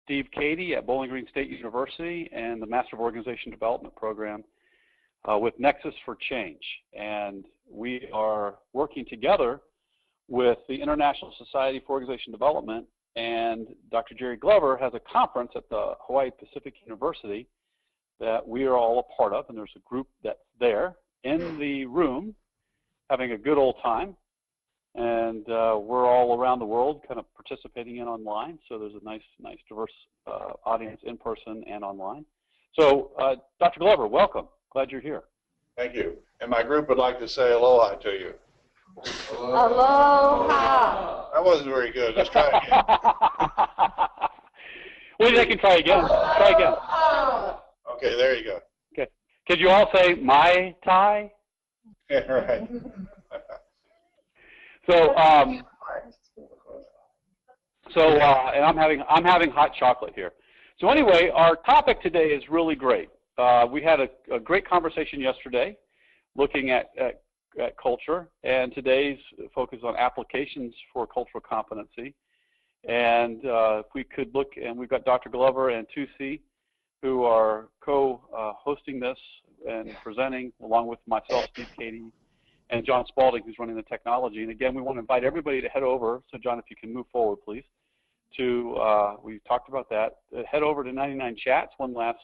Steve Cady at Bowling Green State University and the Master of Organization Development program with NEXUS for Change. And we are working together with the International Society for Organization Development, and Dr. Jerry Glover has a conference at the Hawaii Pacific University that we are all a part of, and there's a group that's there in the room having a good old time. And we're all around the world kind of participating in online, so there's a nice diverse audience in person and online. So Dr. Glover, welcome. Glad you're here. Thank you. And my group would like to say aloha to you. Aloha. That wasn't very good. Let's try again. Well, they can try again. Try again. Okay, there you go. Okay. Could you all say Mai Tai? Yeah, right. So, and I'm having hot chocolate here. So anyway, our topic today is really great. We had a great conversation yesterday, looking at culture, and today's focus on applications for cultural competency. And if we could look, and we've got Dr. Glover and Tusi, who are co-hosting this and presenting, along with myself, Steve Cady, and John Spalding, who's running the technology. And again, we want to invite everybody to head over. So John, if you can move forward, please. We talked about that. Head over to 99 Chats. One last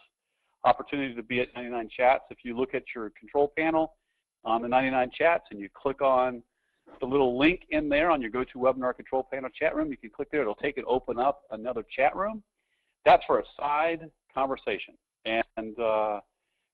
opportunity to be at 99 Chats. If you look at your control panel on the 99 Chats and you click on the little link in there on your GoToWebinar control panel chat room, you can click there. It'll take it, open up another chat room. That's for a side conversation. And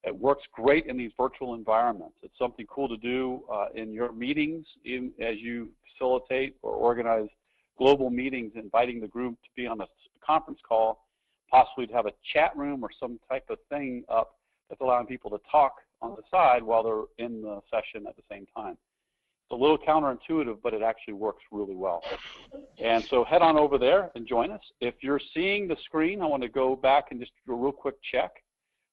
it works great in these virtual environments. It's something cool to do in your meetings as you facilitate or organize global meetings, inviting the group to be on a conference call, possibly to have a chat room or some type of thing up that's allowing people to talk on the side while they're in the session at the same time. It's a little counterintuitive, but it actually works really well. And so head on over there and join us. If you're seeing the screen, I want to go back and just do a real quick check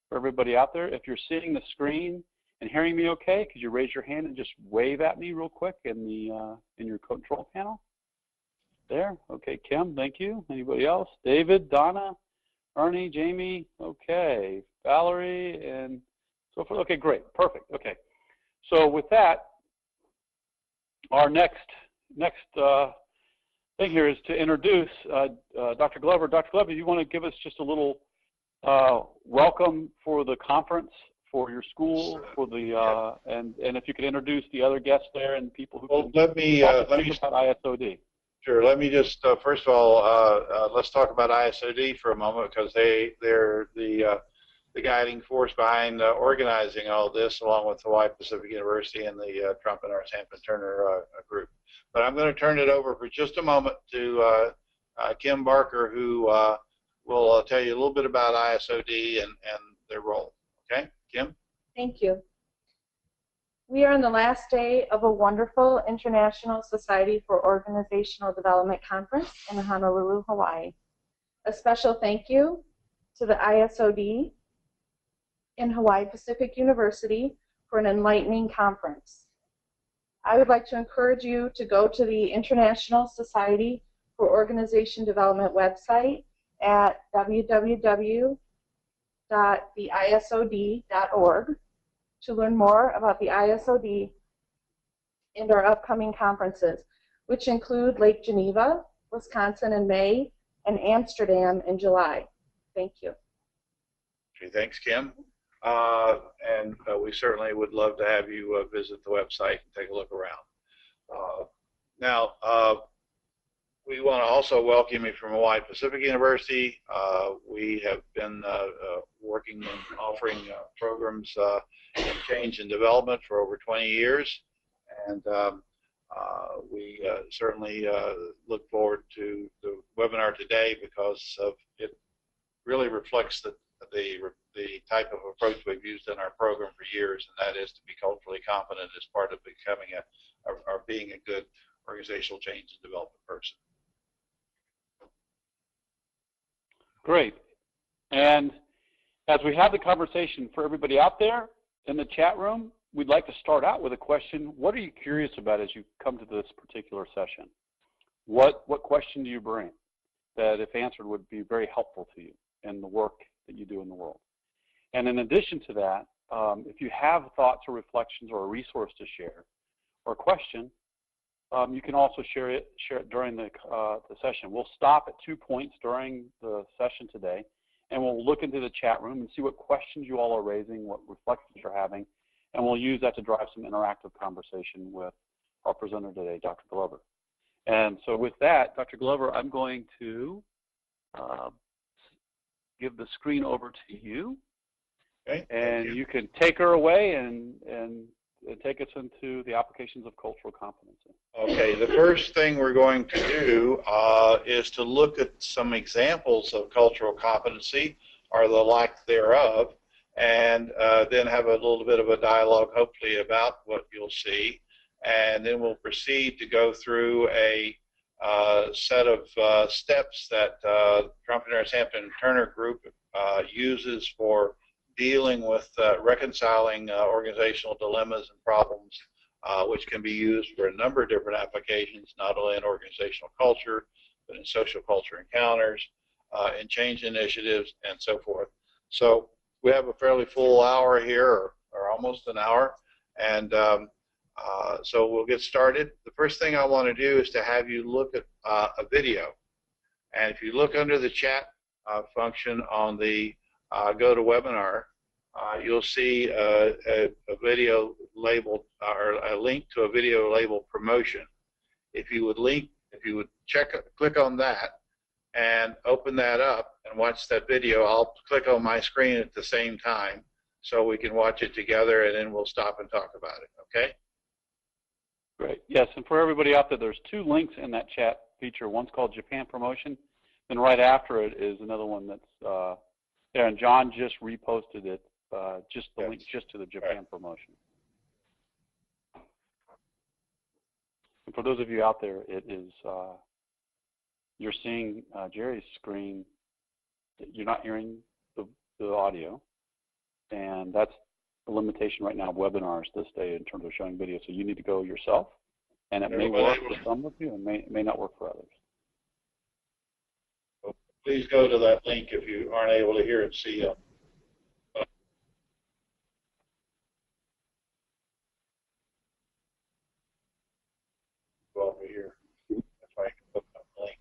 for everybody out there. If you're seeing the screen and hearing me okay, could you raise your hand and just wave at me real quick in your control panel? There, okay, Kim, thank you. Anybody else? David, Donna, Ernie, Jamie, okay, Valerie, and so forth. Okay, great, perfect. Okay, so with that, our next thing here is to introduce Dr. Glover. Dr. Glover, you want to give us just a little welcome for the conference, for your school, for the and if you could introduce the other guests there and people who can let me about ISOD. Sure. Let me just first of all let's talk about ISOD for a moment, because they're the guiding force behind organizing all this, along with Hawaii Pacific University and the Trump and Arts Hampton Turner group. But I'm going to turn it over for just a moment to Kim Barker, who will tell you a little bit about ISOD and their role. Okay, Kim? Thank you. We are on the last day of a wonderful International Society for Organizational Development conference in Honolulu, Hawaii. A special thank you to the ISOD and Hawaii Pacific University for an enlightening conference. I would like to encourage you to go to the International Society for Organization Development website at www.theisod.org to learn more about the ISOD and our upcoming conferences, which include Lake Geneva, Wisconsin in May, and Amsterdam in July. Thank you. Okay, thanks, Kim. And we certainly would love to have you visit the website and take a look around. Now, we want to also welcome you from Hawaii Pacific University. We have been working and offering programs in change and development for over 20 years, and we certainly look forward to the webinar today, because it really reflects the type of approach we've used in our program for years, and that is to be culturally competent as part of becoming or being a good organizational change and development person. Great. And as we have the conversation, for everybody out there in the chat room, we'd like to start out with a question. What are you curious about as you come to this particular session? What question do you bring? that, if answered, would be very helpful to you in the work that you do in the world. And in addition to that, if you have thoughts or reflections or a resource to share or a question, you can also share it during the session. We'll stop at 2 points during the session today, and we'll look into the chat room and see what questions you all are raising, what reflections you're having, and we'll use that to drive some interactive conversation with our presenter today, Dr. Glover. And so with that, Dr. Glover, I'm going to give the screen over to you. Okay, and you can take her away and take us into the applications of cultural competency. Okay, the first thing we're going to do is to look at some examples of cultural competency or the lack thereof, and then have a little bit of a dialogue, hopefully, about what you'll see. And then we'll proceed to go through a set of steps that Trump, Harris, Hampton, and Turner group uses for dealing with reconciling organizational dilemmas and problems, which can be used for a number of different applications, not only in organizational culture, but in social culture encounters, in change initiatives, and so forth. So we have a fairly full hour here, or almost an hour, and so we'll get started. The first thing I want to do is to have you look at a video. And if you look under the chat function on the GoToWebinar, you'll see a video labeled, or a link to a video labeled promotion. If you would click on that and open that up and watch that video, I'll click on my screen at the same time so we can watch it together, and then we'll stop and talk about it, okay? Great. Yes, and for everybody out there, there's 2 links in that chat feature. One's called Japan Promotion, then right after it is another one that's there, and John just reposted it, just the link just to the Japan Promotion. And for those of you out there, it is, you're seeing Jerry's screen. You're not hearing the audio, and that's the limitation right now of webinars this day in terms of showing video. So you need to go yourself, and it may work for some of you and may not work for others. Please go to that link if you aren't able to hear and see. Go over here. If I can put up the link.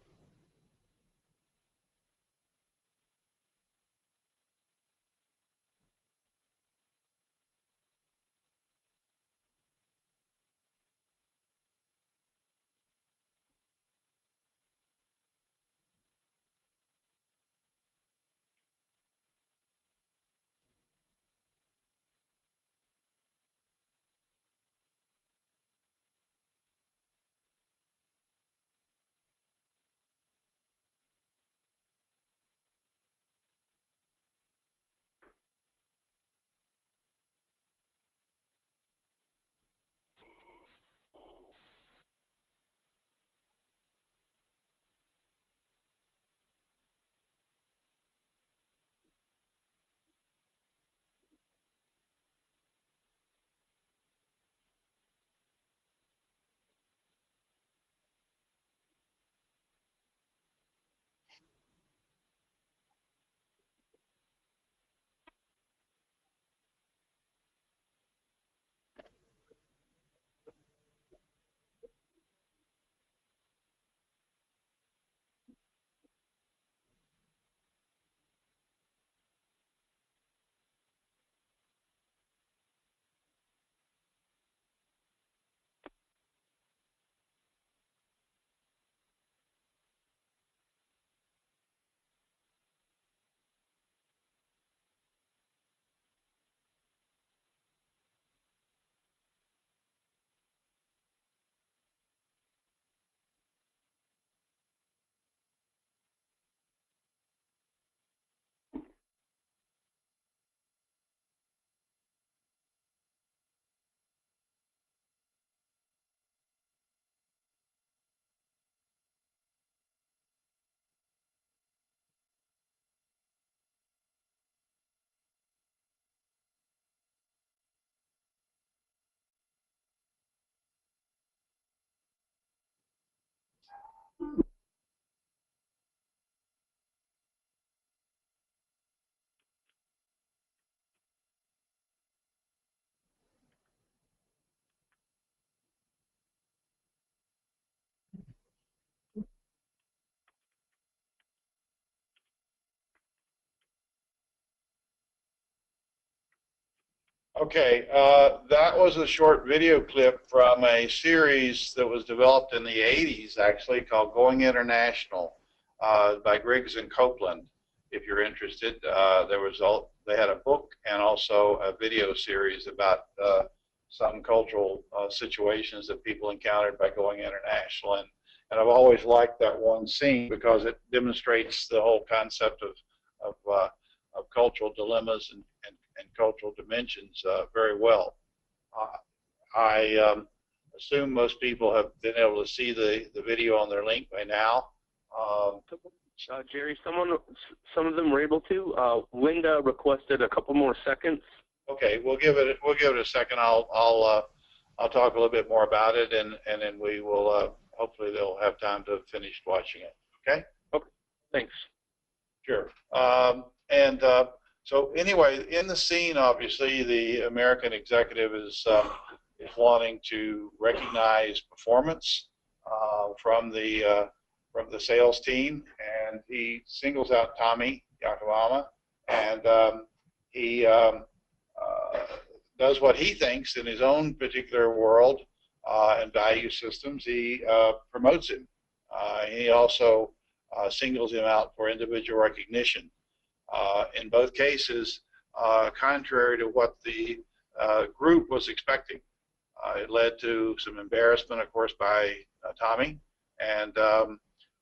Okay, that was a short video clip from a series that was developed in the 80s, actually, called Going International by Griggs and Copeland. If you're interested, they had a book and also a video series about some cultural situations that people encountered by going international. And I've always liked that one scene because it demonstrates the whole concept of cultural dilemmas and cultural dimensions very well. I assume most people have been able to see the video on their link by now. Jerry, some of them were able to. Linda requested a couple more seconds. Okay, we'll give it a second. I'll talk a little bit more about it, and then we will hopefully they'll have time to finish watching it. Okay. Okay. Thanks. Sure. So anyway, in the scene, obviously, the American executive is wanting to recognize performance from the sales team, and he singles out Tommy Yakimama, and he does what he thinks in his own particular world and value systems. He promotes him. He also singles him out for individual recognition. In both cases, contrary to what the group was expecting. It led to some embarrassment, of course, by Tommy, and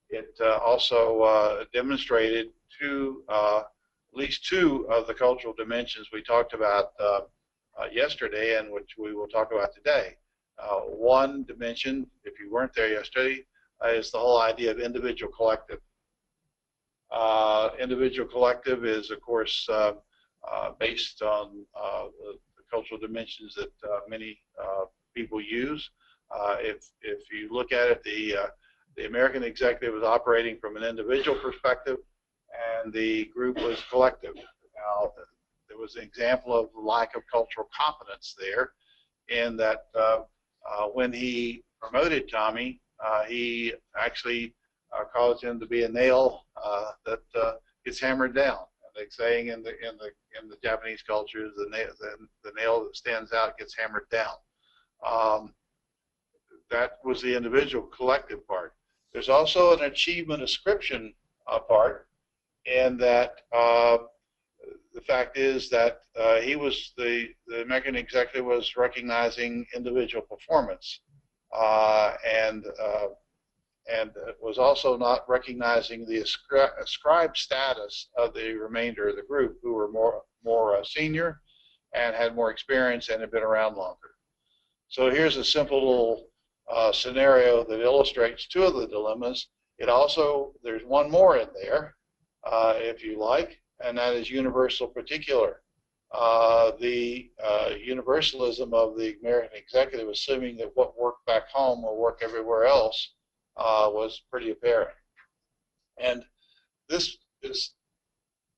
it also demonstrated at least two of the cultural dimensions we talked about yesterday, and which we will talk about today. One dimension, if you weren't there yesterday, is the whole idea of individual collective. Individual collective is, of course, based on the cultural dimensions that many people use. If you look at it, the American executive was operating from an individual perspective, and the group was collective. Now, there was an example of lack of cultural competence there, in that when he promoted Tommy, he actually caused him to be a nail that gets hammered down. Like saying in the Japanese culture, the nail that stands out gets hammered down. That was the individual collective part. There's also an achievement ascription part, and that the fact is that the American executive was recognizing individual performance, and was also not recognizing the ascribed status of the remainder of the group, who were more senior and had more experience and had been around longer. So here's a simple little scenario that illustrates two of the dilemmas. There's one more in there, if you like, and that is universal particular. The universalism of the American executive, assuming that what worked back home will work everywhere else, was pretty apparent. And this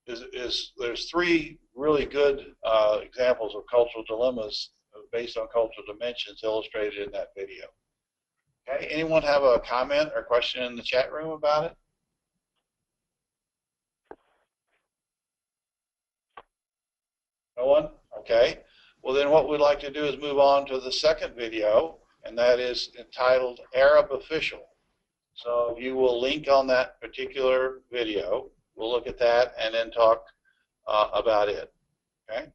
there's three really good examples of cultural dilemmas based on cultural dimensions illustrated in that video. Okay, anyone have a comment or question in the chat room about it? No one? Okay. Well, then what we'd like to do is move on to the second video, and that is entitled Arab Official. So you will link on that particular video. We'll look at that and then talk about it. Okay?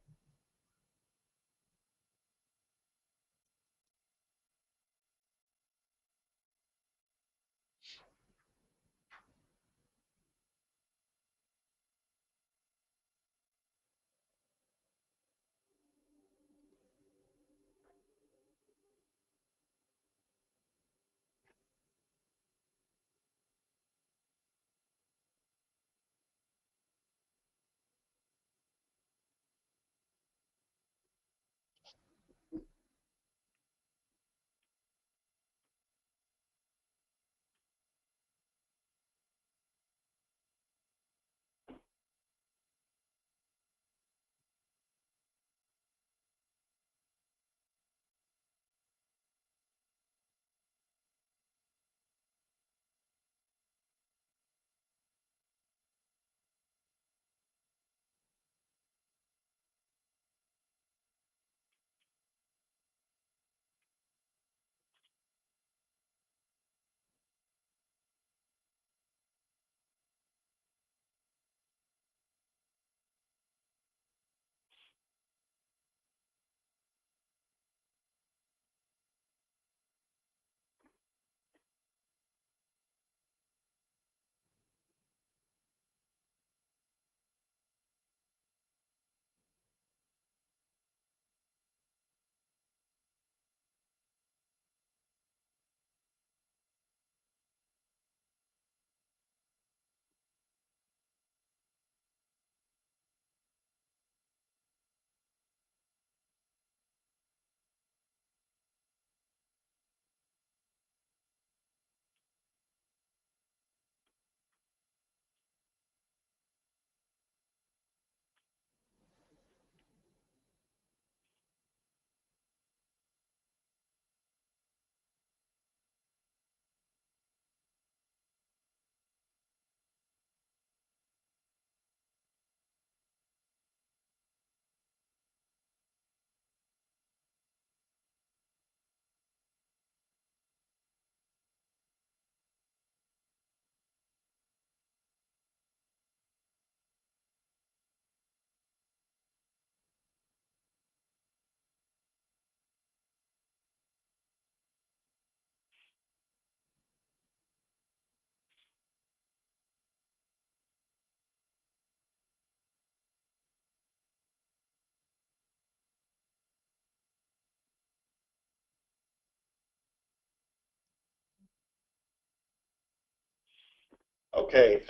Okay,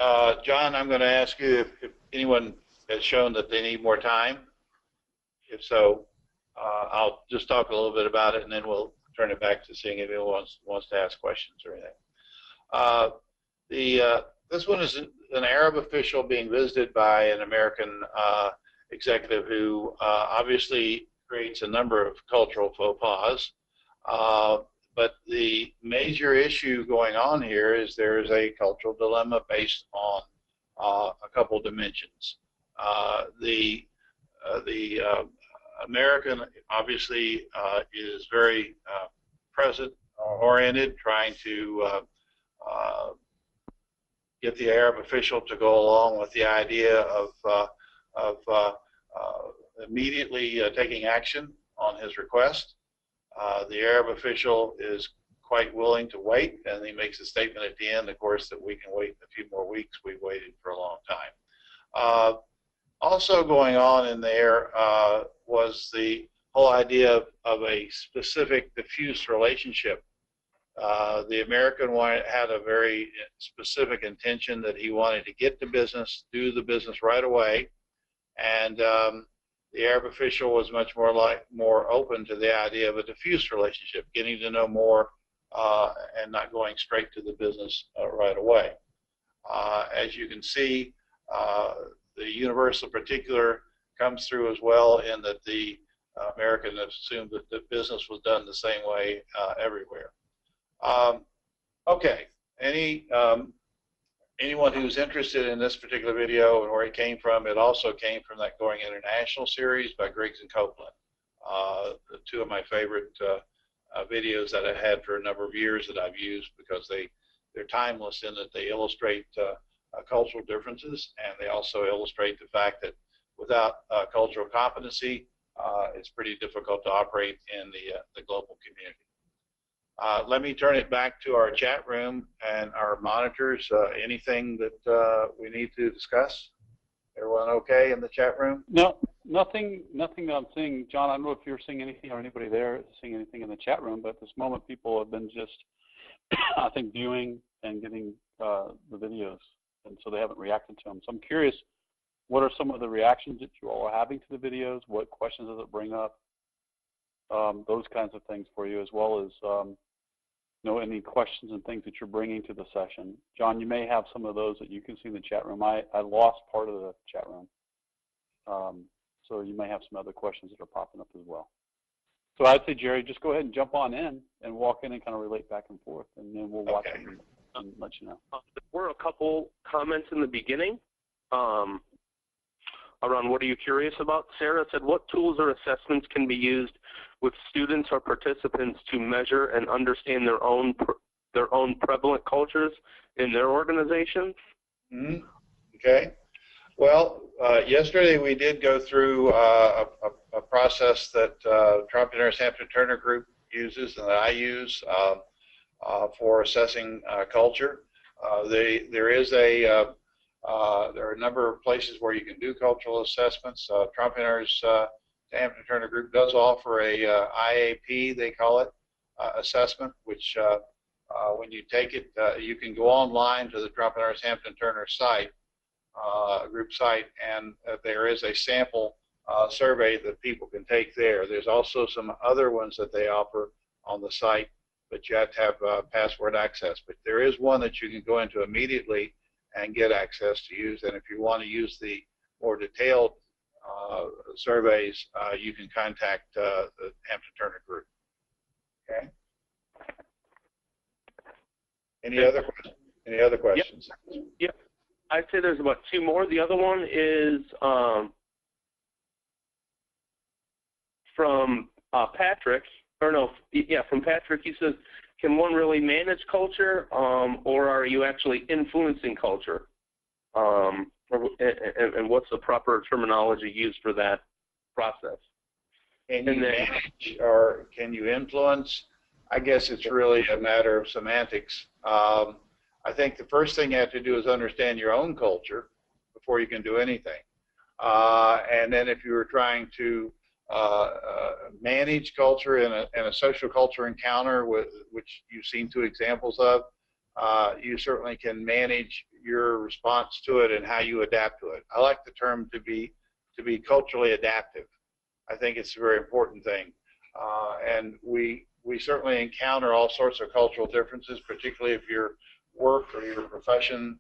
John, I'm going to ask you if anyone has shown that they need more time. If so, I'll just talk a little bit about it, and then we'll turn it back to seeing if anyone wants to ask questions or anything. This one is an Arab official being visited by an American executive who obviously creates a number of cultural faux pas. But the major issue going on here is there is a cultural dilemma based on a couple dimensions. The American obviously is very present-oriented, trying to get the Arab official to go along with the idea of immediately taking action on his request. The Arab official is quite willing to wait, and he makes a statement at the end, of course, that we can wait a few more weeks. We've waited for a long time. Also going on in there was the whole idea of a specific diffuse relationship. The American had a very specific intention that he wanted to get to business, do the business right away, and the Arab official was much more open to the idea of a diffuse relationship, getting to know more and not going straight to the business right away. As you can see, the universal particular comes through as well, in that the American assumed that the business was done the same way everywhere. Okay, anyone who's interested in this particular video and where it came from, it also came from that Going International series by Griggs and Copeland. Two of my favorite videos that I had for a number of years that I've used, because they're timeless in that they illustrate cultural differences, and they also illustrate the fact that without cultural competency, it's pretty difficult to operate in the global community. Let me turn it back to our chat room and our monitors. Anything that we need to discuss? Everyone okay in the chat room? No, nothing that I'm seeing. John, I don't know if you're seeing anything, or anybody there seeing anything in the chat room, but at this moment people have been just, I think, viewing and getting the videos, and so they haven't reacted to them. So I'm curious, what are some of the reactions that you all are having to the videos? What questions does it bring up? Those kinds of things for you, as well as any questions and things that you're bringing to the session. John, you may have some of those that you can see in the chat room. I lost part of the chat room, so you may have some other questions that are popping up as well. So I'd say, Jerry, just go ahead and jump on in and walk in and kind of relate back and forth, and then we'll watch it and let you know. There were a couple comments in the beginning around what are you curious about. Sarah said, what tools or assessments can be used with students or participants to measure and understand their own prevalent cultures in their organizations? Mm-hmm. Okay. Well, yesterday we did go through a process that Entrepreneurs Hampton Turner Group uses and that I use for assessing culture. There are a number of places where you can do cultural assessments. Entrepreneurs Hampton Turner Group does offer a IAP, they call it, assessment, which when you take it, you can go online to the Entrepreneurs Hampton Turner site, group site, and there is a sample survey that people can take there. There's also some other ones that they offer on the site, but you have to have password access. But there is one that you can go into immediately and get access to use. And if you want to use the more detailed surveys, you can contact the Hampton Turner Group. Okay. Any other questions? Yep. I'd say there's about two more. The other one is from Patrick. From Patrick. He says, can one really manage culture, or are you actually influencing culture? And what's the proper terminology used for that process? Can you manage or can you influence? I guess it's really a matter of semantics. I think the first thing you have to do is understand your own culture before you can do anything. And then if you were trying to manage culture in a social culture encounter, which you've seen two examples of, you certainly can manage your response to it and how you adapt to it. I like the term to be culturally adaptive. I think it's a very important thing. And we certainly encounter all sorts of cultural differences, particularly if your work or your profession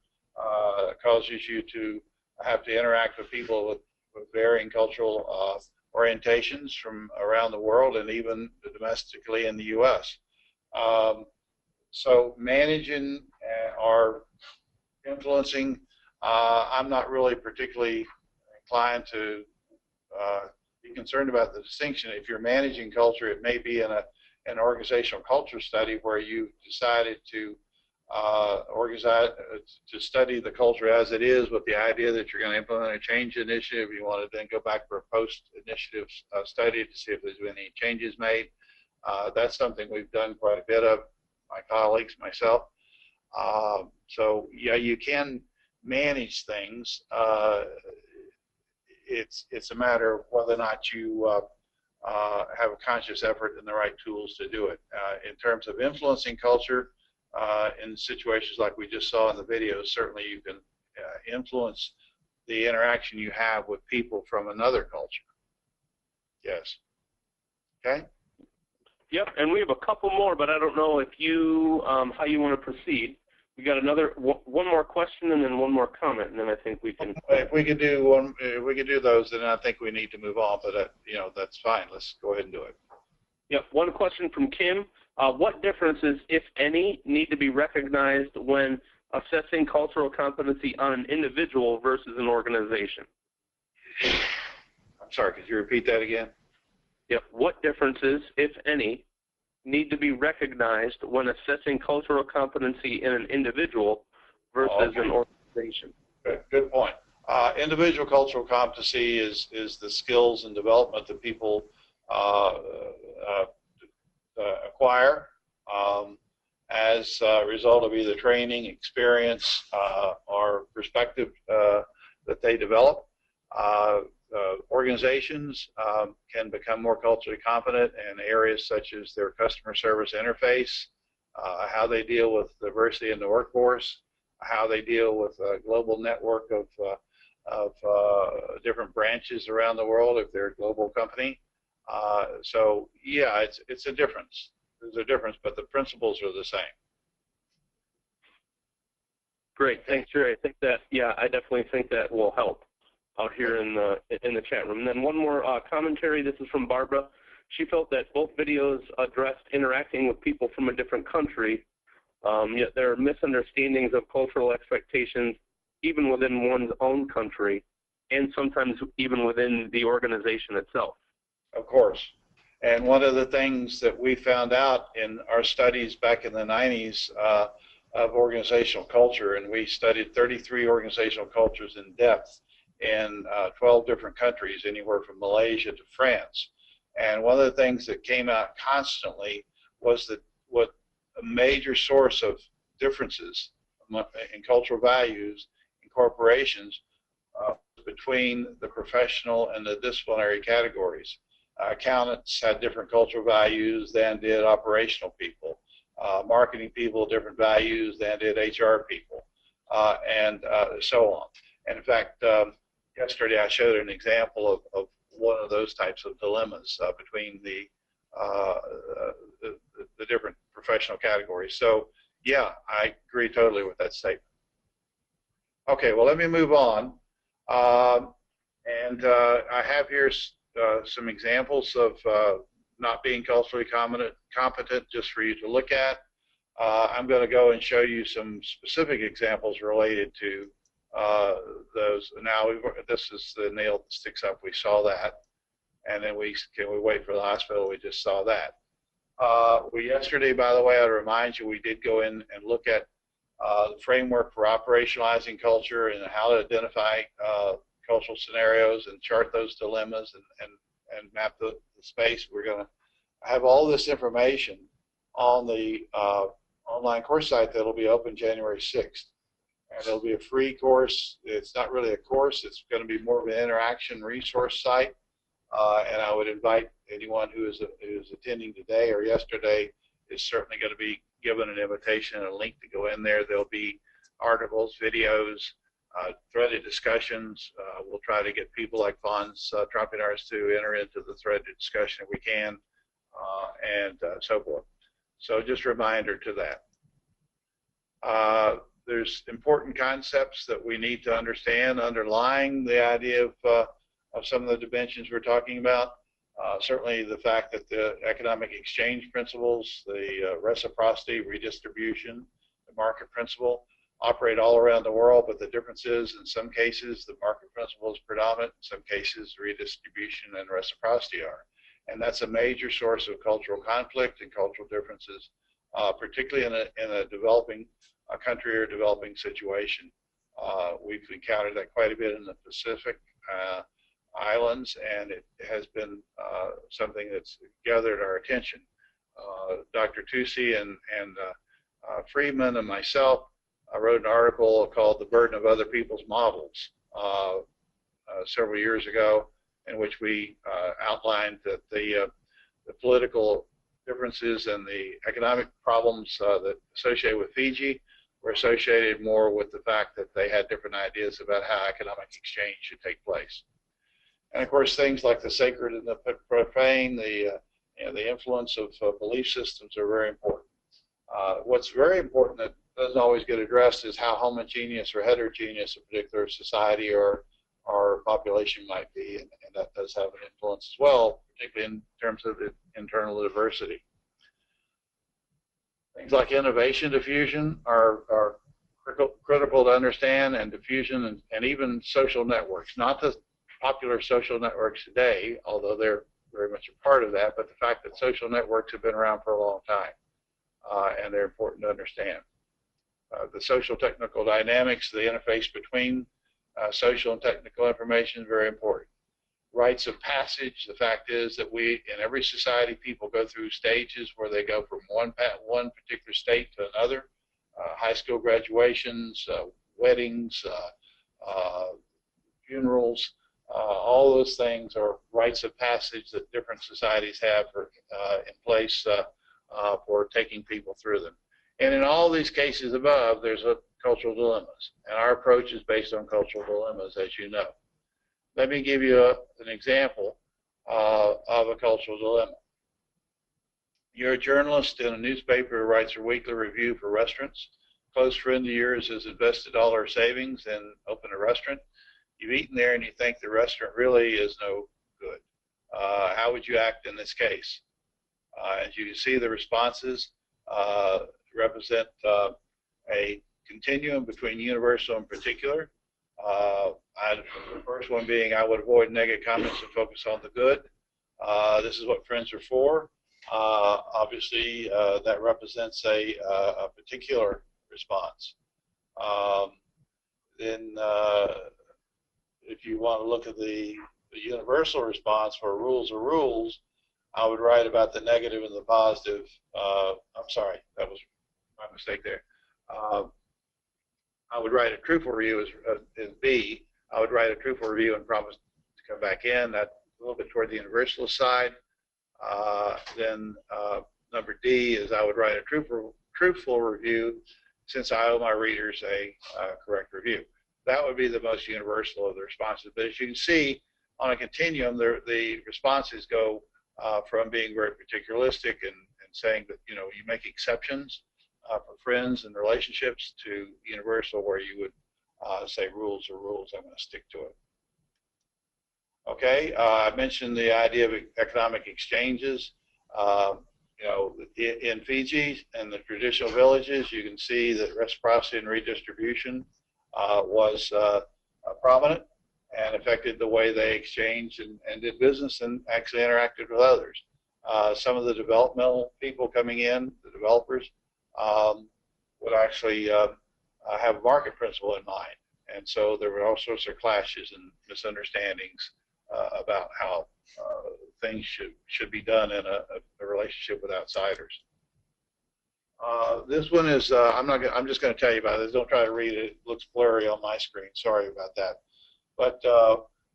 causes you to have to interact with people with varying cultural orientations from around the world and even domestically in the U.S. So managing or influencing, I'm not really particularly inclined to be concerned about the distinction. If you're managing culture, it may be in an organizational culture study where you decided to to study the culture as it is with the idea that you're going to implement a change initiative. You want to then go back for a post-initiative study to see if there's been any changes made. That's something we've done quite a bit of, my colleagues, myself. So yeah, you can manage things. It's a matter of whether or not you have a conscious effort and the right tools to do it. In terms of influencing culture, in situations like we just saw in the video, certainly you can influence the interaction you have with people from another culture. Yes. Okay? Yep, and we have a couple more, but I don't know if you how you want to proceed. We got one more question and then one more comment, and then I think we can. If we could do one, if we could do those, then I think we need to move on. But you know, that's fine. Let's go ahead and do it. Yep. One question from Kim. What differences, if any, need to be recognized when assessing cultural competency on an individual versus an organization? I'm sorry. Could you repeat that again? Yep. What differences, if any, need to be recognized when assessing cultural competency in an individual versus an organization? Good point. Individual cultural competency is the skills and development that people acquire as a result of either training, experience, or perspective that they develop. Organizations can become more culturally competent in areas such as their customer service interface, how they deal with diversity in the workforce, how they deal with a global network of different branches around the world if they're a global company. So yeah, it's a difference. There's a difference, but the principles are the same. Great, thanks, Jerry. I think that, yeah, I definitely think that will help out here in the chat room. And then one more commentary. This is from Barbara. She felt that both videos addressed interacting with people from a different country, yet there are misunderstandings of cultural expectations even within one's own country, and sometimes even within the organization itself. Of course. And one of the things that we found out in our studies back in the 90s of organizational culture, and we studied 33 organizational cultures in depth in 12 different countries, anywhere from Malaysia to France. And one of the things that came out constantly was that what a major source of differences in cultural values in corporations between the professional and the disciplinary categories. Accountants had different cultural values than did operational people. Marketing people, different values than did HR people, and so on. And in fact, yesterday I showed an example of one of those types of dilemmas between the different professional categories. So yeah, I agree totally with that statement. Okay, well, let me move on. And I have here some examples of not being culturally competent just for you to look at. I'm going to go and show you some specific examples related to those. Now, this is the nail that sticks up. We saw that. And then can we wait for the hospital? We just saw that. Yesterday, by the way, I'd remind you, we did go in and look at the framework for operationalizing culture and how to identify cultural scenarios and chart those dilemmas and map the space. We're going to have all this information on the online course site that'll be open January 6th. And it'll be a free course. It's not really a course. It's going to be more of an interaction resource site. And I would invite anyone who is attending today or yesterday is certainly going to be given an invitation and a link to go in there. There'll be articles, videos, threaded discussions. We'll try to get people like Vaughn's trumpet artists to enter into the threaded discussion if we can, and so forth. So just a reminder to that. There's important concepts that we need to understand underlying the idea of some of the dimensions we're talking about. Certainly the fact that the economic exchange principles, the reciprocity, redistribution, the market principle operate all around the world, but the difference is in some cases the market principle is predominant, in some cases redistribution and reciprocity are. And that's a major source of cultural conflict and cultural differences, particularly in a developing country or developing situation. We've encountered that quite a bit in the Pacific Islands, and it has been something that's gathered our attention. Dr. Tusi and Friedman and myself wrote an article called "The Burden of Other People's Models" several years ago, in which we outlined that the political differences and the economic problems that associated with Fiji were associated more with the fact that they had different ideas about how economic exchange should take place. And of course, things like the sacred and the profane, the influence of belief systems are very important. What's very important that doesn't always get addressed is how homogeneous or heterogeneous a particular society or population might be, and that does have an influence as well, particularly in terms of the internal diversity. Things like innovation diffusion are critical to understand, and diffusion and even social networks, not the popular social networks today, although they're very much a part of that, but the fact that social networks have been around for a long time, and they're important to understand. The social technical dynamics, the interface between social and technical information is very important. Rites of passage, the fact is that in every society, people go through stages where they go from one particular state to another. High school graduations, weddings, funerals, all those things are rites of passage that different societies have in place for taking people through them. And in all these cases above, there's cultural dilemmas. And our approach is based on cultural dilemmas, as you know. Let me give you an example of a cultural dilemma. You're a journalist in a newspaper who writes a weekly review for restaurants. A close friend of yours has invested all her savings and opened a restaurant. You've eaten there and you think the restaurant really is no good. How would you act in this case? As you can see, the responses represent a continuum between universal and particular. The first one being, I would avoid negative comments and focus on the good. This is what friends are for. Obviously, that represents a particular response. Then, if you want to look at the universal response for rules are rules, I would write about the negative and the positive. I'm sorry, that was my mistake there. I would write a truthful review as B. I would write a truthful review and promise to come back in. That's a little bit toward the universalist side. Then number D is I would write a truthful review since I owe my readers a correct review. That would be the most universal of the responses. But as you can see, on a continuum, the responses go from being very particularistic and saying that you make exceptions for friends and relationships to universal, where you would say rules are rules. I'm going to stick to it. Okay, I mentioned the idea of economic exchanges. In Fiji and the traditional villages, you can see that reciprocity and redistribution was prominent and affected the way they exchanged and did business and actually interacted with others. Some of the developmental people coming in, the developers, would actually have a market principle in mind. And so there were all sorts of clashes and misunderstandings about how things should be done in a relationship with outsiders. This one is, I'm just going to tell you about this. Don't try to read it. It looks blurry on my screen. Sorry about that. But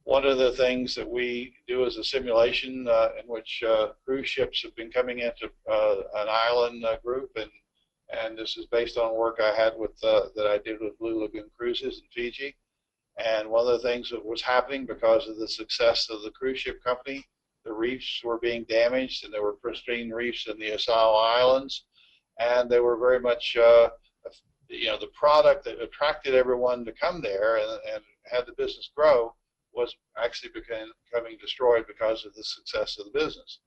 one of the things that we do is a simulation in which cruise ships have been coming into an island group, and and this is based on work I had with that I did with Blue Lagoon Cruises in Fiji. And one of the things that was happening because of the success of the cruise ship company, the reefs were being damaged, and there were pristine reefs in the Asao Islands, and they were very much, the product that attracted everyone to come there and had the business grow was actually becoming destroyed because of the success of the business.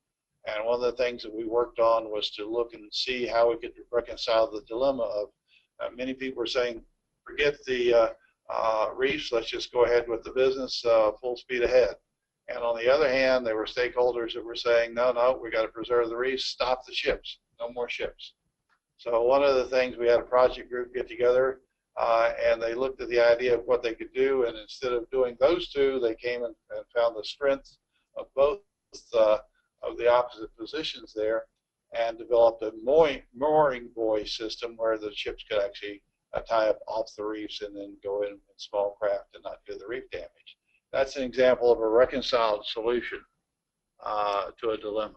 And one of the things that we worked on was to look and see how we could reconcile the dilemma of many people were saying, forget the reefs, let's just go ahead with the business full speed ahead. And on the other hand, there were stakeholders that were saying, no, we got to preserve the reefs, stop the ships, no more ships. So one of the things, we had a project group get together, and they looked at the idea of what they could do, and instead of doing those two, they came and found the strength of both of the opposite positions there, and developed a mooring buoy system where the ships could actually tie up off the reefs and then go in small craft and not do the reef damage. That's an example of a reconciled solution to a dilemma.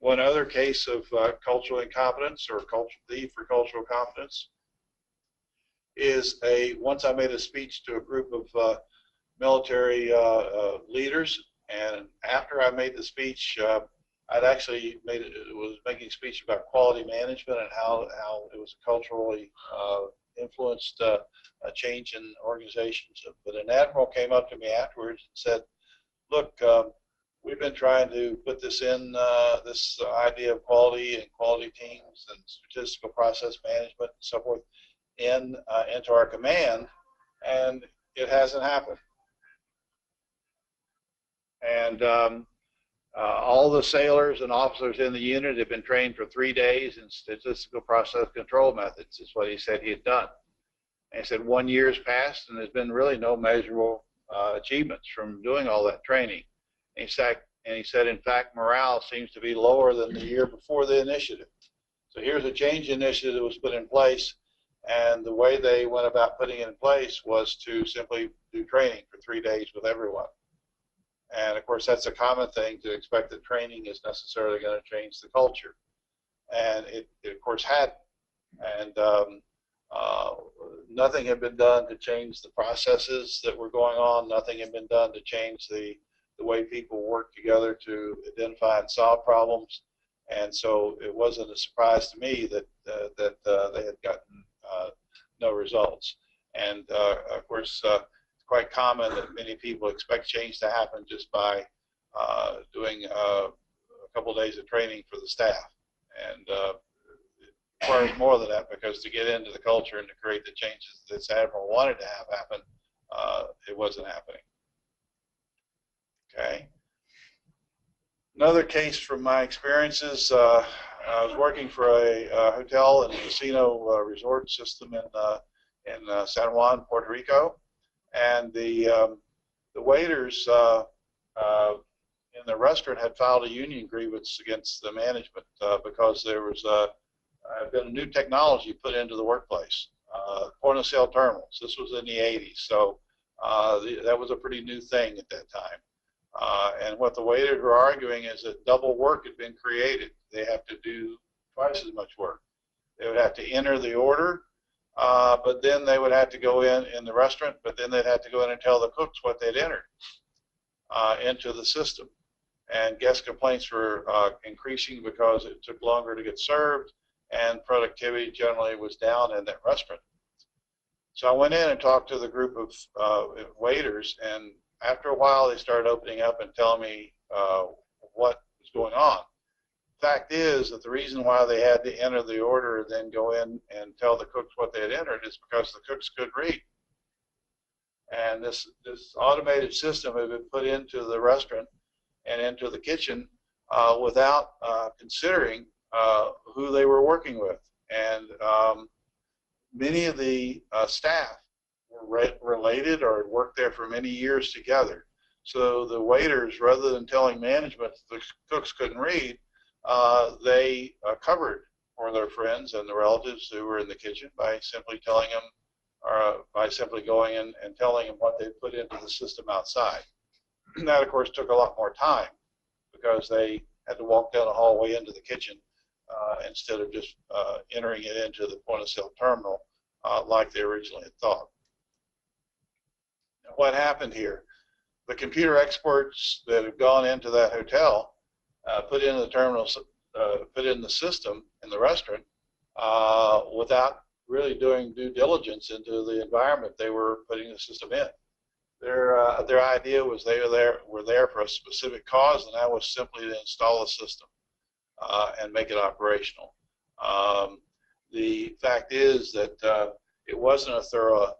One other case of cultural incompetence or need for cultural competence is once I made a speech to a group of military leaders, and after I made the speech, I'd actually was making a speech about quality management and how it was a culturally influenced a change in organizations. But an admiral came up to me afterwards and said, look, we've been trying to put this in, this idea of quality and quality teams and statistical process management and so forth into our command, and it hasn't happened. And all the sailors and officers in the unit have been trained for 3 days in statistical process control methods, is what he said he had done. And he said 1 year's passed and there's been really no measurable achievements from doing all that training. And he said, in fact, morale seems to be lower than the year before the initiative. So here's a change initiative that was put in place, and the way they went about putting it in place was to simply do training for 3 days with everyone. And of course, that's a common thing to expect that training is necessarily going to change the culture. And it of course hadn't. And nothing had been done to change the processes that were going on. Nothing had been done to change the way people work together to identify and solve problems. And so it wasn't a surprise to me that they had gotten no results. And of course, it's quite common that many people expect change to happen just by doing a couple of days of training for the staff. And it requires more than that, because to get into the culture and to create the changes that this admiral wanted to have happen, it wasn't happening. Okay. Another case from my experiences, I was working for a hotel and casino resort system in San Juan, Puerto Rico, and the waiters in the restaurant had filed a union grievance against the management because there was been a new technology put into the workplace, point-of-sale terminals. This was in the 80s, so that was a pretty new thing at that time. And what the waiters were arguing is that double work had been created. They have to do twice as much work. They would have to enter the order, but then they would have to go in the restaurant, but then they'd have to go in and tell the cooks what they'd entered into the system. And guest complaints were increasing because it took longer to get served, and productivity generally was down in that restaurant. So I went in and talked to the group of waiters, and after a while they started opening up and telling me what was going on. Fact is that the reason why they had to enter the order and then go in and tell the cooks what they had entered is because the cooks couldn't read. And this automated system had been put into the restaurant and into the kitchen without considering who they were working with. And many of the staff were related or had worked there for many years together. So the waiters, rather than telling management the cooks couldn't read, they covered for their friends and the relatives who were in the kitchen by simply telling them, or by simply going in and telling them what they put into the system outside. And that, of course, took a lot more time because they had to walk down the hallway into the kitchen instead of just entering it into the point of sale terminal like they originally had thought. Now, what happened here? The computer experts that have gone into that hotel put in the terminals, put in the system in the restaurant without really doing due diligence into the environment they were putting the system in. Their idea was they were there for a specific cause, and that was simply to install a system and make it operational. The fact is that it wasn't a thorough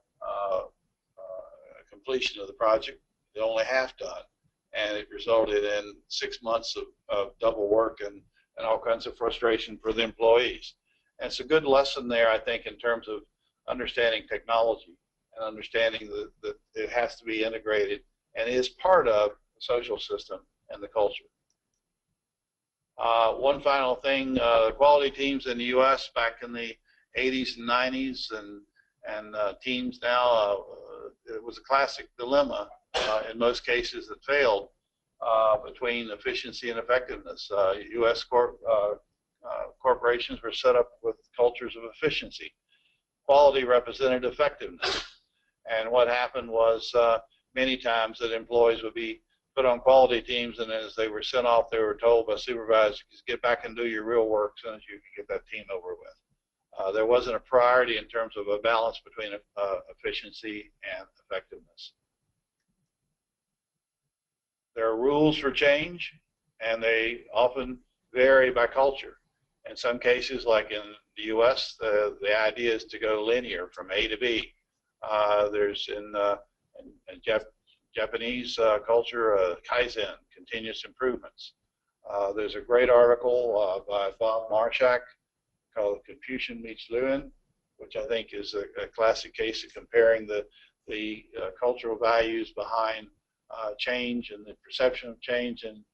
completion of the project. It only half done, and it resulted in 6 months of double work and all kinds of frustration for the employees. And it's a good lesson there, I think, in terms of understanding technology and understanding that it has to be integrated and is part of the social system and the culture. One final thing, quality teams in the U.S. back in the 80s and 90s and teams now, it was a classic dilemma in most cases that failed between efficiency and effectiveness. U.S. corporations were set up with cultures of efficiency. Quality represented effectiveness. And what happened was many times that employees would be put on quality teams, and as they were sent off, they were told by supervisors, get back and do your real work as soon as you can get that team over with. There wasn't a priority in terms of a balance between efficiency and effectiveness. There are rules for change, and they often vary by culture. In some cases, like in the U.S., the idea is to go linear from A to B. There's in Japanese culture, Kaizen, continuous improvements. There's a great article by Bob Marshak called Confucian Meets Lewin, which I think is a classic case of comparing the cultural values behind change and the perception of change in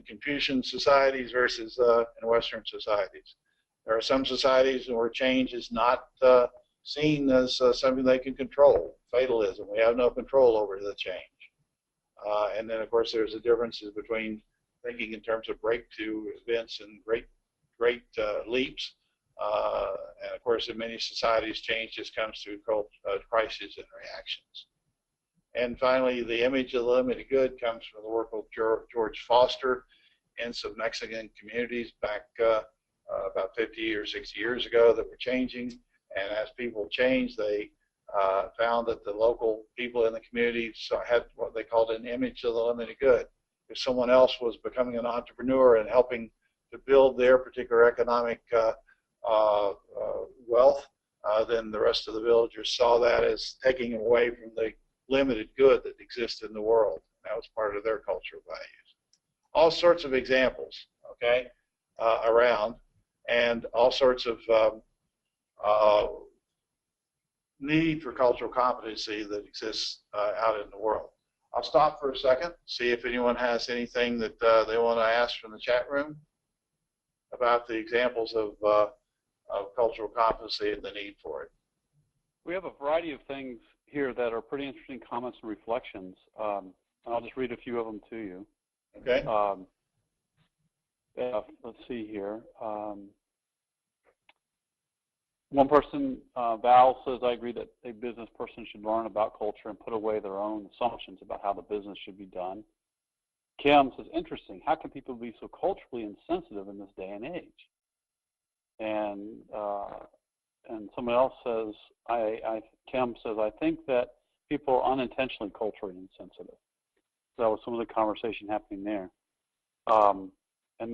Confucian societies versus in Western societies. There are some societies where change is not seen as something they can control. Fatalism, we have no control over the change. And then, of course, there's the differences between thinking in terms of breakthrough events and great leaps. And, of course, in many societies, change just comes through crises and reactions. And finally, the image of the limited good comes from the work of George Foster in some Mexican communities back about 50 or 60 years ago that were changing. And as people changed, they found that the local people in the community had what they called an image of the limited good. If someone else was becoming an entrepreneur and helping to build their particular economic wealth, then the rest of the villagers saw that as taking away from the limited good that exists in the world. That was part of their cultural values. All sorts of examples, okay, around, and all sorts of need for cultural competency that exists out in the world. I'll stop for a second, see if anyone has anything that they want to ask from the chat room about the examples of cultural competency and the need for it. We have a variety of things here that are pretty interesting comments and reflections. And I'll just read a few of them to you. Okay. Let's see here. One person, Val, says, I agree that a business person should learn about culture and put away their own assumptions about how the business should be done. Kim says, interesting. How can people be so culturally insensitive in this day and age? And someone else says, Kim says, I think that people are unintentionally culturally insensitive. So that was some of the conversation happening there. And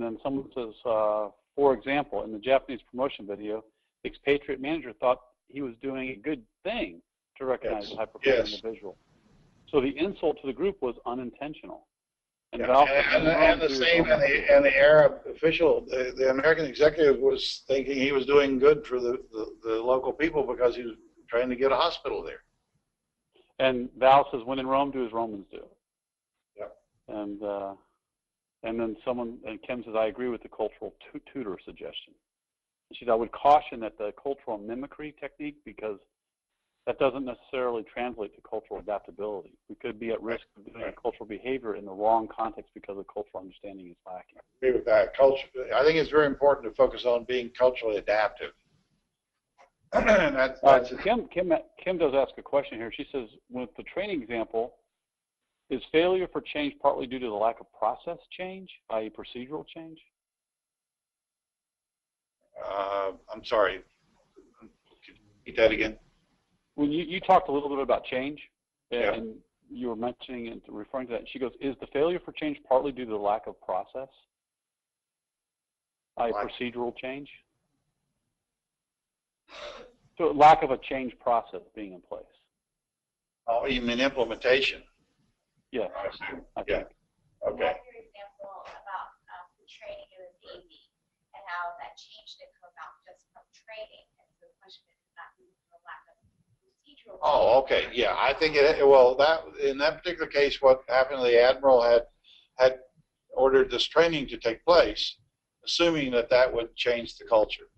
then someone says, for example, in the Japanese promotion video, the expatriate manager thought he was doing a good thing to recognize the high-performing individual. So the insult to the group was unintentional. And, the same in the Arab official, the American executive was thinking he was doing good for the local people because he was trying to get a hospital there. And Val says, when in Rome, do as Romans do. Yep. And then Kim says, I agree with the cultural tutor suggestion. She said, I would caution that the cultural mimicry technique, because that doesn't necessarily translate to cultural adaptability. We could be at risk of doing cultural behavior in the wrong context because the cultural understanding is lacking. I agree with that. Culture. I think it's very important to focus on being culturally adaptive. And that's Kim does ask a question here. She says, with the training example, is failure for change partly due to the lack of process change, i.e. procedural change? I'm sorry. Can you repeat that again? When you talked a little bit about change, Yeah. and you were mentioning and referring to that, and she goes, is the failure for change partly due to the lack of process, i.e. procedural change? So lack of a change process being in place. Oh, you mean implementation? Yes. I see. I Yeah. think. Okay. Your example about the training in the Navy and how that change didn't come out just from training, and so the question is not due to the lack of procedural. Oh, okay. Yeah, I think well, that in that particular case, what happened? The admiral had ordered this training to take place, assuming that would change the culture.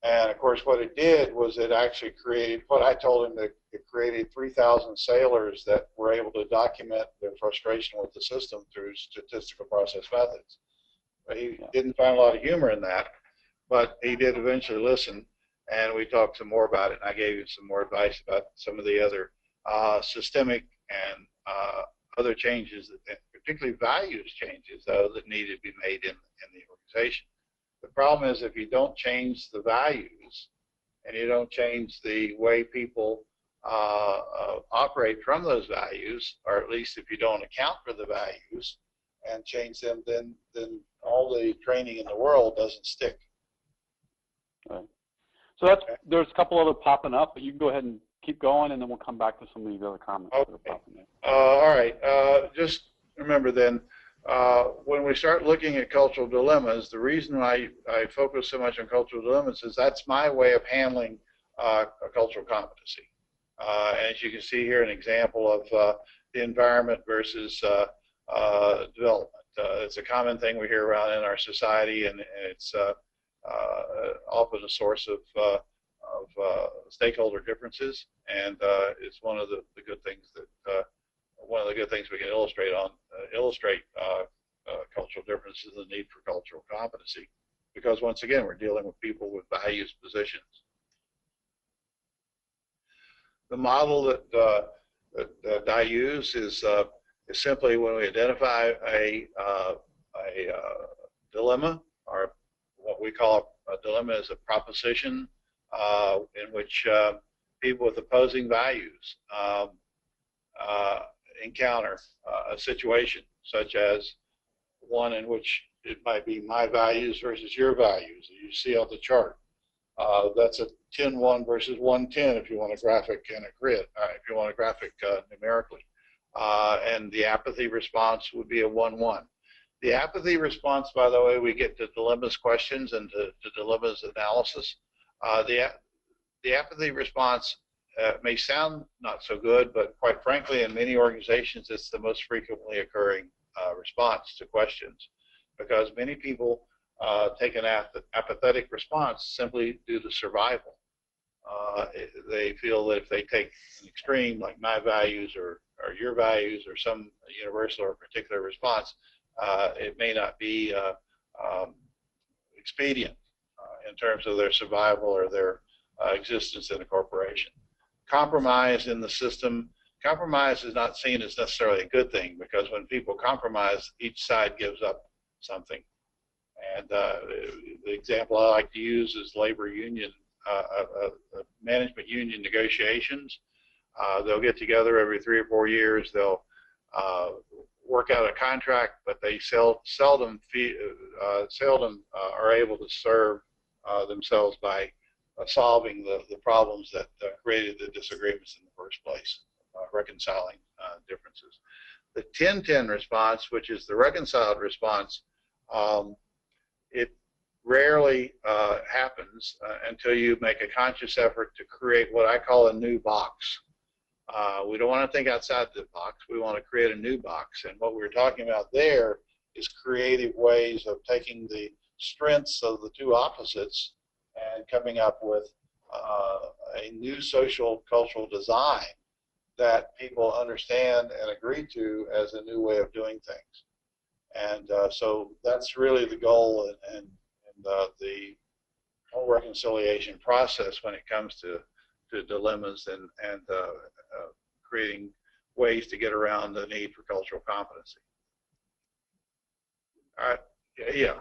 And of course, what it did was it actually created what I told him that it created 3,000 sailors that were able to document their frustration with the system through statistical process methods. But he didn't find a lot of humor in that, but he did eventually listen, and we talked some more about it. And I gave him some more advice about some of the other systemic and other changes, particularly values changes, though, that needed to be made in the organization. The problem is if you don't change the values and you don't change the way people operate from those values, or at least if you don't account for the values and change them, then all the training in the world doesn't stick. Right. So there's a couple other popping up, but you can go ahead and keep going, and then we'll come back to some of these other comments that are popping in. All right. Just remember then, when we start looking at cultural dilemmas, the reason why I focus so much on cultural dilemmas is that's my way of handling a cultural competency. As you can see here, an example of the environment versus development. It's a common thing we hear around in our society, and it's often a source of stakeholder differences, and it's one of the good things that we can illustrate cultural differences and the need for cultural competency, because once again we're dealing with people with values positions. The model that I use is simply when we identify a dilemma, or what we call a dilemma is a proposition in which people with opposing values encounter a situation, such as one in which it might be my values versus your values. You see on the chart. That's a 10-1 versus 110 if you want a graphic in a grid, if you want a graphic numerically. And the apathy response would be a 1-1. The apathy response, by the way, we get to dilemmas questions and to dilemmas analysis. The apathy response may sound not so good, but quite frankly, in many organizations, it's the most frequently occurring response to questions, because many people take an apathetic response simply due to survival. They feel that if they take an extreme, like my values or your values or some universal or particular response, it may not be expedient in terms of their survival or their existence in a corporation. Compromise in the system, compromise is not seen as necessarily a good thing, because when people compromise, each side gives up something. And the example I like to use is labor union, management union negotiations. They'll get together every 3 or 4 years. They'll work out a contract, but they seldom are able to serve themselves by solving the problems that created the disagreements in the first place, reconciling differences. The 10-10 response, which is the reconciled response, it rarely happens until you make a conscious effort to create what I call a new box. We don't want to think outside the box. We want to create a new box. And what we're talking about there is creative ways of taking the strengths of the two opposites and coming up with a new social cultural design that people understand and agree to as a new way of doing things. And so that's really the goal and the whole reconciliation process when it comes to dilemmas and creating ways to get around the need for cultural competency. All right, yeah. I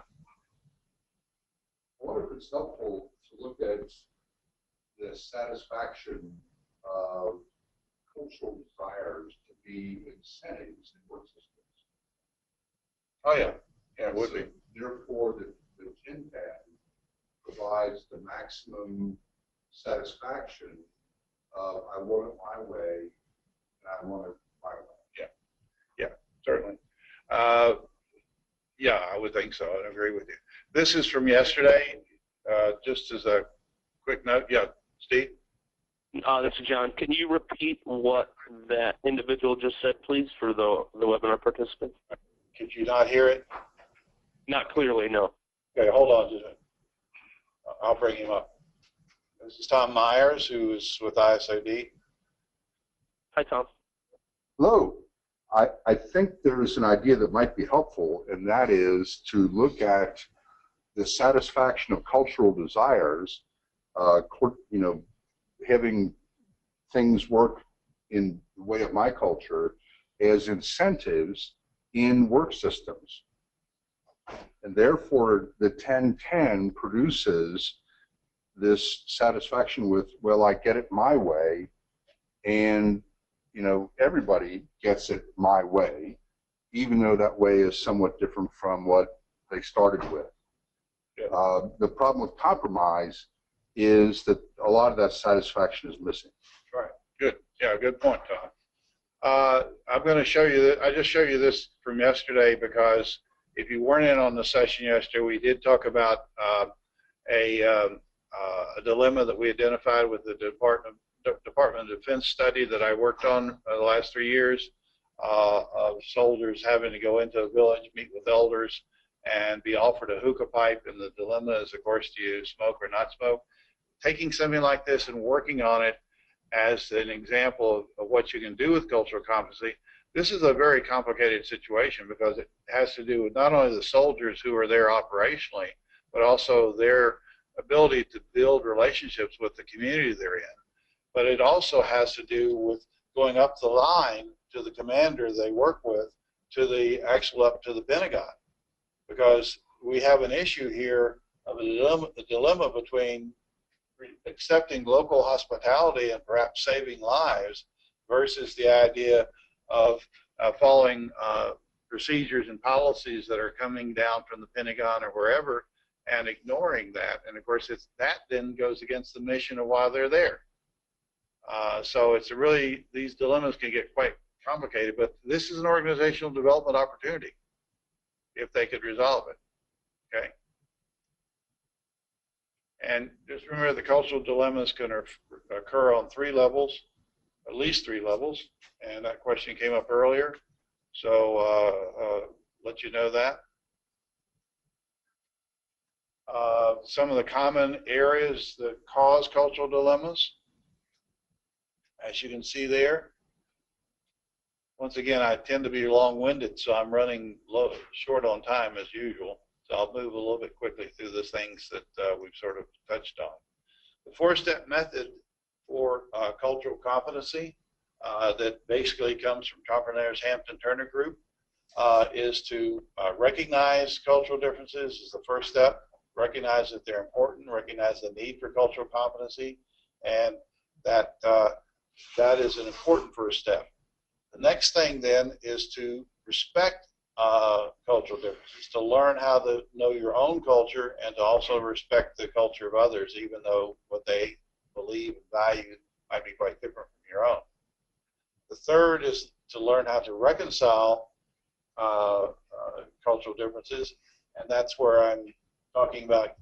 wonder if it's helpful to look at the satisfaction of cultural desires to be incentives in work systems. Oh yeah, yeah, it would be. Therefore, the TINPAD provides the maximum satisfaction of I want it my way, and I want it my way. Yeah, certainly. Yeah, I would think so. I agree with you. This is from yesterday. Just as a quick note, yeah, Steve? This is John. Can you repeat what that individual just said, please, for the webinar participants? Could you not hear it? Not clearly, no. Okay, hold on just a minute. I'll bring him up. This is Tom Myers, who is with ISOD. Hi, Tom. Hello. I think there's an idea that might be helpful, and that is to look at the satisfaction of cultural desires, having things work in the way of my culture as incentives in work systems. And therefore, the 10-10 produces this satisfaction with, well, I get it my way, and everybody gets it my way, even though that way is somewhat different from what they started with. Yeah. The problem with compromise is that a lot of that satisfaction is missing. Right. Good. Yeah, good point, Tom. I'm going to show you that. I just showed you this from yesterday because if you weren't in on the session yesterday, we did talk about a dilemma that we identified with the Department of Defense study that I worked on the last 3 years of soldiers having to go into a village, meet with elders, and be offered a hookah pipe, and the dilemma is, of course, do you smoke or not smoke? Taking something like this and working on it as an example of what you can do with cultural competency. This is a very complicated situation because it has to do with not only the soldiers who are there operationally, but also their ability to build relationships with the community they're in. But it also has to do with going up the line to the commander they work with, to the actual up to the Pentagon, because we have an issue here of a dilemma between accepting local hospitality and perhaps saving lives versus the idea of following procedures and policies that are coming down from the Pentagon or wherever and ignoring that. And of course, that then goes against the mission of why they're there. So it's really, these dilemmas can get quite complicated, but this is an organizational development opportunity if they could resolve it, okay? And just remember the cultural dilemmas can occur on 3 levels, at least 3 levels, and that question came up earlier, so let you know that. Some of the common areas that cause cultural dilemmas, as you can see there. Once again, I tend to be long-winded, so I'm running short on time as usual. So I'll move a little bit quickly through the things that we've sort of touched on. The 4-step method for cultural competency that basically comes from Entrepreneur's Hampton Turner Group is to recognize cultural differences is the first step. Recognize that they're important, recognize the need for cultural competency, and that that is an important first step. The next thing then is to respect cultural differences, to learn how to know your own culture and to also respect the culture of others, even though what they believe and value might be quite different from your own. The third is to learn how to reconcile cultural differences, and that's where I'm talking about,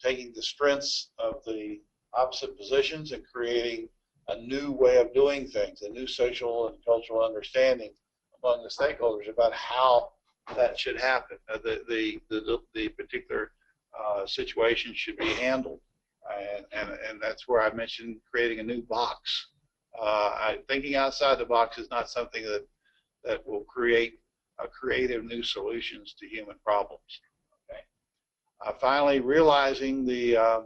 taking the strengths of the opposite positions and creating a new way of doing things, a new social and cultural understanding among the stakeholders about how that should happen, the particular situation should be handled. And that's where I mentioned creating a new box. Thinking outside the box is not something that will create creative new solutions to human problems. Okay. Finally, realizing the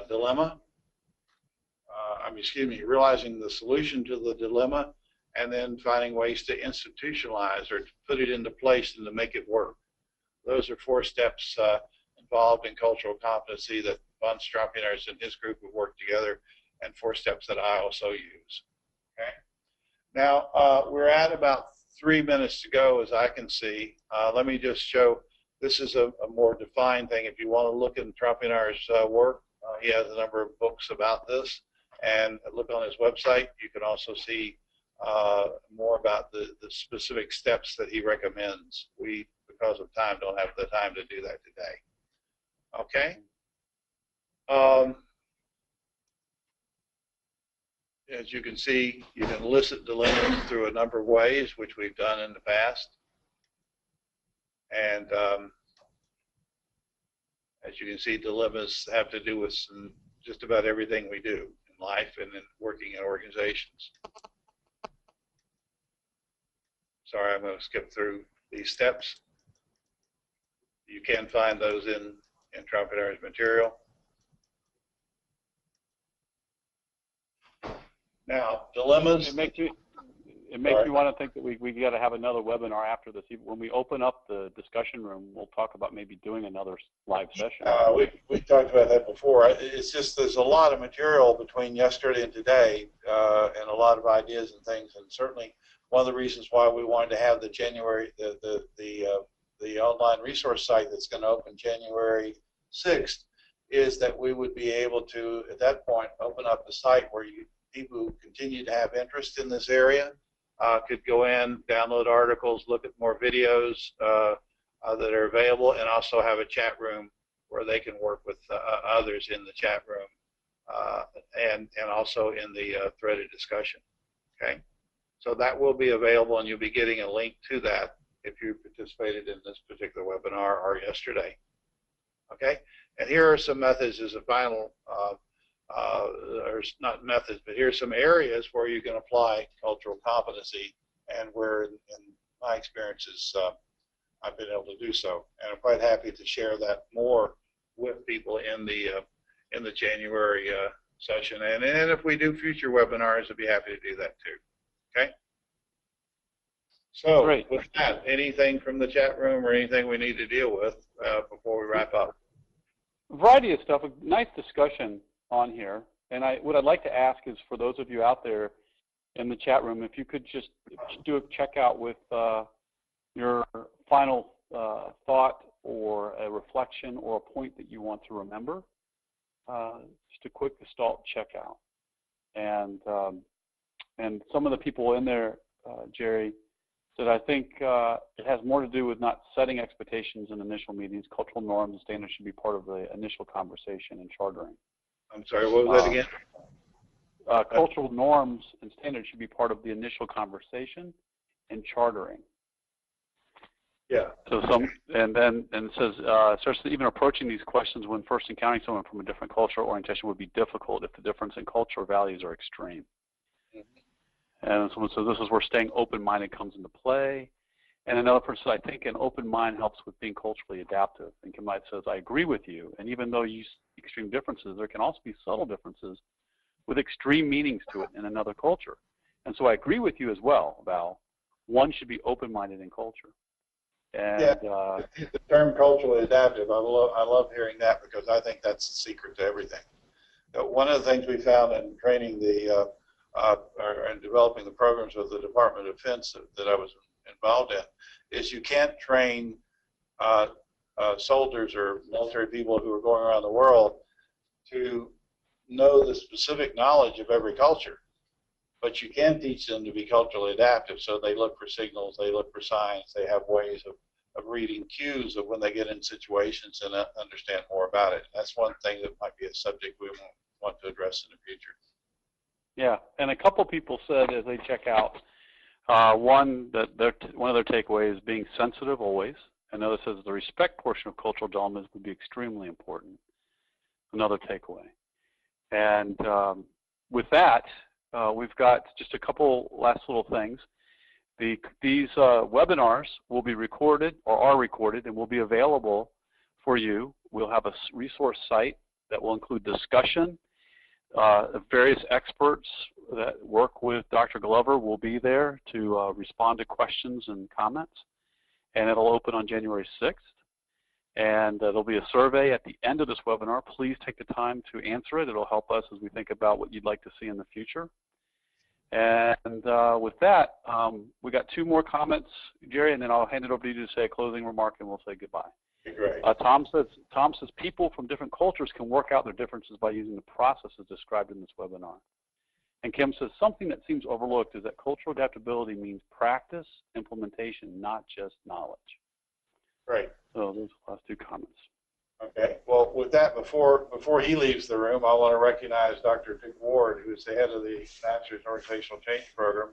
dilemma. Realizing the solution to the dilemma, and then finding ways to institutionalize or to put it into place and to make it work. Those are 4 steps involved in cultural competency that von Stropiners and his group have worked together, and 4 steps that I also use. Okay. Now, we're at about 3 minutes to go, as I can see. Let me just show, this is a more defined thing. If you want to look at Stropiners' work, he has a number of books about this, and look on his website. You can also see more about the specific steps that he recommends. We, because of time, don't have the time to do that today. Okay. As you can see, you can elicit dilemmas through a number of ways, which we've done in the past. And as you can see, dilemmas have to do with just about everything we do in life and in working in organizations. Sorry, I'm going to skip through these steps. You can find those in Stropiners' material. Now, dilemmas. It makes you want to think that we got to have another webinar after this. When we open up the discussion room, we'll talk about maybe doing another live session. We talked about that before. It's just there's a lot of material between yesterday and today, and a lot of ideas and things. And certainly, one of the reasons why we wanted to have the January the online resource site that's going to open January 6th is that we would be able to, at that point, open up the site where people who continue to have interest in this area could go in, download articles, look at more videos that are available, and also have a chat room where they can work with others in the chat room and also in the threaded discussion. Okay, so that will be available, and you'll be getting a link to that if you participated in this particular webinar or yesterday. Okay, and here are some methods as a final. Or not methods, but here's some areas where you can apply cultural competency, and where, in my experiences, I've been able to do so. And I'm quite happy to share that more with people in the January session. And if we do future webinars, I'd be happy to do that too. Okay. So Great. With that, anything from the chat room or anything we need to deal with before we wrap up? A variety of stuff. A nice discussion on here, and what I'd like to ask is, for those of you out there in the chat room, if you could just do a checkout with your final thought or a reflection or a point that you want to remember, just a quick gestalt checkout. And some of the people in there, Jerry, said, I think it has more to do with not setting expectations in initial meetings. Cultural norms and standards should be part of the initial conversation and chartering. I'm sorry, what was that again? Cultural norms and standards should be part of the initial conversation and chartering. Yeah. So it says, starts even approaching these questions when first encountering someone from a different cultural orientation would be difficult if the difference in cultural values are extreme. Mm-hmm. And someone says, this is where staying open-minded comes into play. And another person says, I think an open mind helps with being culturally adaptive. And Kim Knight says, I agree with you. And even though you see extreme differences, there can also be subtle differences with extreme meanings to it in another culture. And so I agree with you as well, Val. One should be open-minded in culture. And, yeah, the term culturally adaptive, I love hearing that, because I think that's the secret to everything. One of the things we found in training and developing the programs with the Department of Defense that I was involved in is you can't train soldiers or military people who are going around the world to know the specific knowledge of every culture, but you can teach them to be culturally adaptive. So they look for signals, they look for signs, they have ways of reading cues of when they get in situations and understand more about it. That's one thing that might be a subject we want to address in the future. Yeah, and a couple people said as they check out, one of their takeaways is being sensitive always. Another says the respect portion of cultural development would be extremely important. another takeaway. And with that, we've got just a couple last little things. These webinars will be recorded or are recorded and will be available for you. We'll have a resource site that will include discussion. Various experts that work with Dr. Glover will be there to respond to questions and comments. And it'll open on January 6th. And there'll be a survey at the end of this webinar. Please take the time to answer it. It'll help us as we think about what you'd like to see in the future. And with that, we got 2 more comments, Jerry, and then I'll hand it over to you to say a closing remark, and we'll say goodbye. Great. Tom says people from different cultures can work out their differences by using the processes described in this webinar. And Kim says something that seems overlooked is that cultural adaptability means practice, implementation, not just knowledge. Great. So those are the last 2 comments. Okay. Well, with that, before he leaves the room, I want to recognize Dr. Dick Ward, who is the head of the Masters in Organizational Change program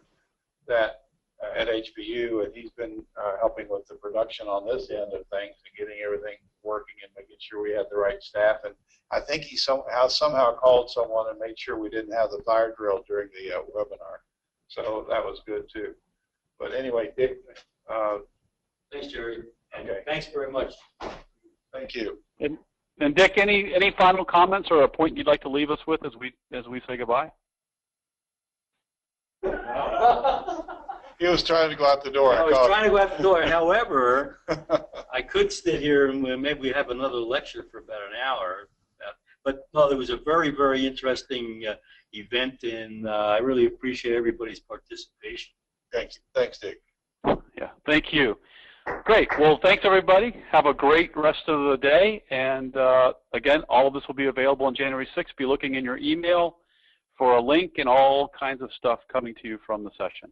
at HBU, and he's been helping with the production on this end of things and getting everything working and making sure we had the right staff. And I think he somehow called someone and made sure we didn't have the fire drill during the webinar. So that was good too. But anyway, Dick. Thanks, Jerry. And okay. Thanks very much. Thank you. And Dick, any final comments or a point you'd like to leave us with as we say goodbye? He was trying to go out the door. I was trying to go out the door. However, I could sit here and maybe have another lecture for about an hour. But no, it was a very, very interesting event, and I really appreciate everybody's participation. Thanks. Thanks, Dick. Yeah, thank you. Great. Well, thanks, everybody. Have a great rest of the day. And again, all of this will be available on January 6th. Be looking in your email for a link and all kinds of stuff coming to you from the session.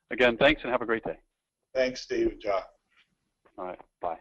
Again, thanks and have a great day. Thanks, Steve and John. All right. Bye.